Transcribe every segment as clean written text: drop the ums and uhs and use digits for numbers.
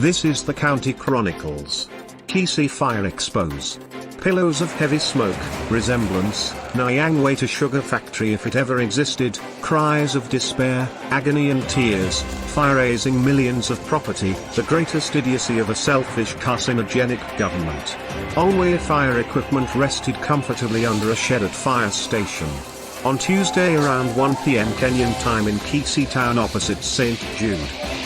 This is the County Chronicles. Kisii fire expose. Pillows of heavy smoke, resemblance, Nyangwe to sugar factory if it ever existed, cries of despair, agony and tears, fire razing millions of property, the greatest idiocy of a selfish carcinogenic government. Only fire equipment rested comfortably under a shed at fire station. On Tuesday around 1 p.m. Kenyan time in Kisii town opposite St. Jude,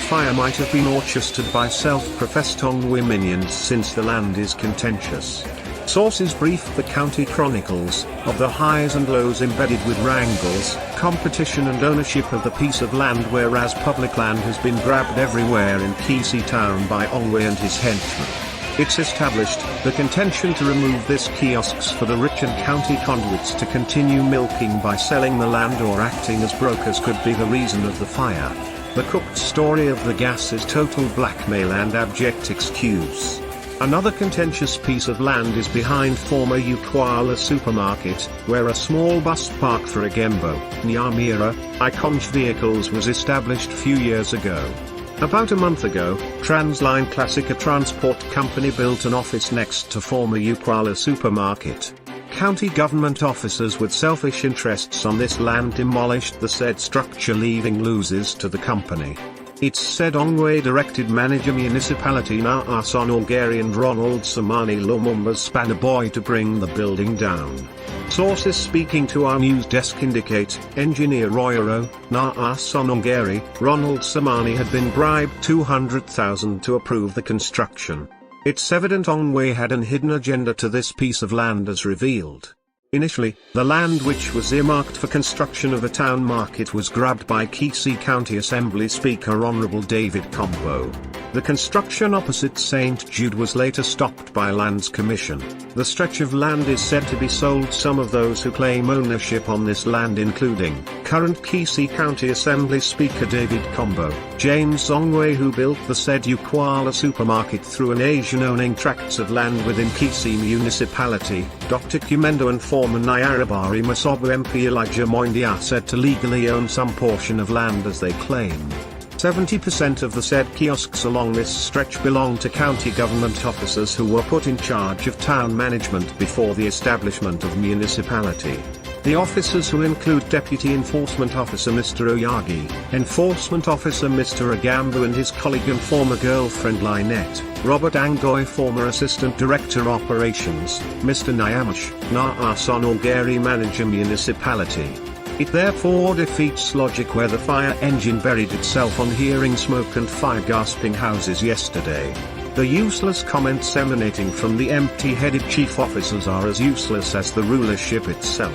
fire might have been orchestrated by self-professed Ongwe minions since the land is contentious. Sources briefed the County Chronicles of the highs and lows embedded with wrangles, competition and ownership of the piece of land, whereas public land has been grabbed everywhere in Kisii town by Ongwe and his henchmen. It's established, the contention to remove this kiosks for the rich and county conduits to continue milking by selling the land or acting as brokers could be the reason of the fire. The cooked story of the gas is total blackmail and abject excuse. Another contentious piece of land is behind former Ukwala supermarket, where a small bus park for Agembo, Nyamira, Iconch vehicles was established few years ago. About a month ago, Transline Classic, a transport company, built an office next to former Ukwala supermarket. County government officers with selfish interests on this land demolished the said structure, leaving losers to the company. It's said Ongwe directed manager municipality Naason Ogeri and Ronald Samani Lumumba's spanner boy to bring the building down. Sources speaking to our news desk indicate, engineer Royero, Naason Ogeri, Ronald Samani had been bribed 200,000 to approve the construction. It's evident Ongwe had an hidden agenda to this piece of land as revealed. Initially, the land which was earmarked for construction of a town market was grabbed by Kisii County Assembly Speaker Honorable David Combo. The construction opposite St. Jude was later stopped by Lands Commission. The stretch of land is said to be sold. Some of those who claim ownership on this land including current Kisii County Assembly Speaker David Combo, James Ongwe, who built the said Ukwala supermarket through an Asian owning tracts of land within Kisii municipality, Dr. Kumendo, and former Nyarabari Masobu MP Elijah Moindy are said to legally own some portion of land as they claim. 70% of the said kiosks along this stretch belong to county government officers who were put in charge of town management before the establishment of municipality. The officers, who include Deputy Enforcement Officer Mr. Oyagi, Enforcement Officer Mr. Agambu and his colleague and former girlfriend Lynette, Robert Angoy, former Assistant Director Operations, Mr. Nyamash, Naason Ogeri, Manager Municipality. It therefore defeats logic where the fire engine buried itself on hearing smoke and fire gasping houses yesterday. The useless comments emanating from the empty-headed chief officers are as useless as the rulership itself.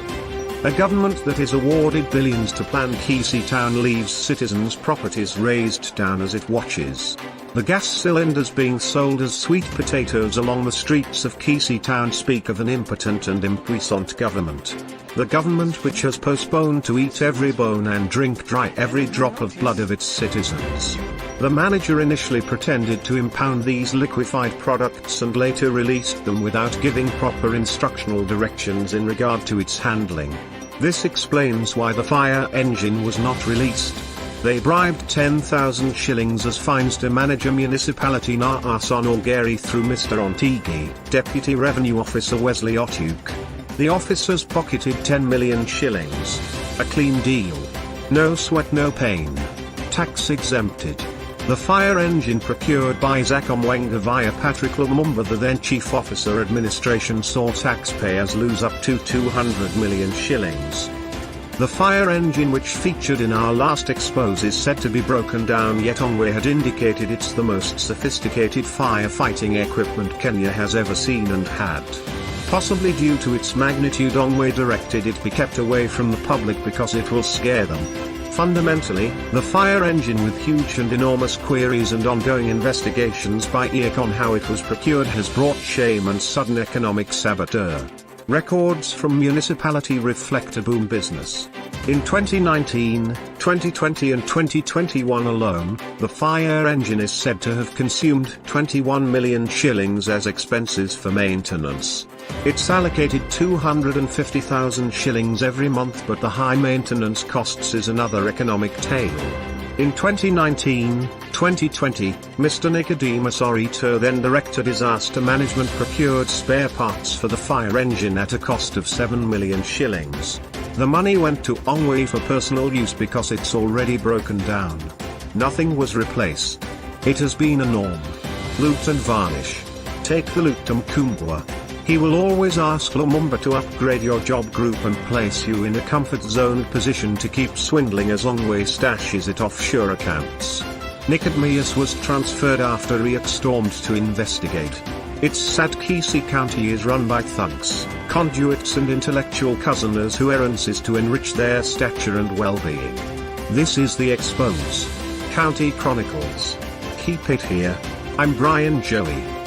A government that is awarded billions to plan Kisii town leaves citizens' properties razed down as it watches. The gas cylinders being sold as sweet potatoes along the streets of Kisii town speak of an impotent and impuissant government. The government which has postponed to eat every bone and drink dry every drop of blood of its citizens. The manager initially pretended to impound these liquefied products and later released them without giving proper instructional directions in regard to its handling. This explains why the fire engine was not released. They bribed 10,000 shillings as fines to manager municipality Naason Ogeri through Mr. Ontigi, Deputy Revenue Officer Wesley Otuk. The officers pocketed 10 million shillings. A clean deal. No sweat, no pain. Tax exempted. The fire engine procured by Zakomwenga via Patrick Lumumba, the then Chief Officer Administration, saw taxpayers lose up to 200 million shillings. The fire engine which featured in our last expose is said to be broken down, yet Ongwe had indicated it's the most sophisticated firefighting equipment Kenya has ever seen and had. Possibly due to its magnitude, Ongwe directed it be kept away from the public because it will scare them. Fundamentally, the fire engine, with huge and enormous queries and ongoing investigations by EAC on how it was procured, has brought shame and sudden economic saboteur. Records from municipality reflect a boom business. In 2019, 2020 and 2021 alone, the fire engine is said to have consumed 21 million shillings as expenses for maintenance. It's allocated 250,000 shillings every month, but the high maintenance costs is another economic tale. In 2019-2020, Mr. Nicodemus Orito, then Director Disaster Management, procured spare parts for the fire engine at a cost of 7 million shillings. The money went to Ongwei for personal use because it's already broken down. Nothing was replaced. It has been a norm. Loot and varnish. Take the Lutum Kumbwa. He will always ask Lumumba to upgrade your job group and place you in a comfort zone position to keep swindling as Ongwei stashes it offshore accounts. Nicodemus was transferred after Riek stormed to investigate. It's sad Kisii County is run by thugs, conduits and intellectual cousins whose errand is to enrich their stature and well-being. This is the Expose County Chronicles. Keep it here. I'm Brian Joey.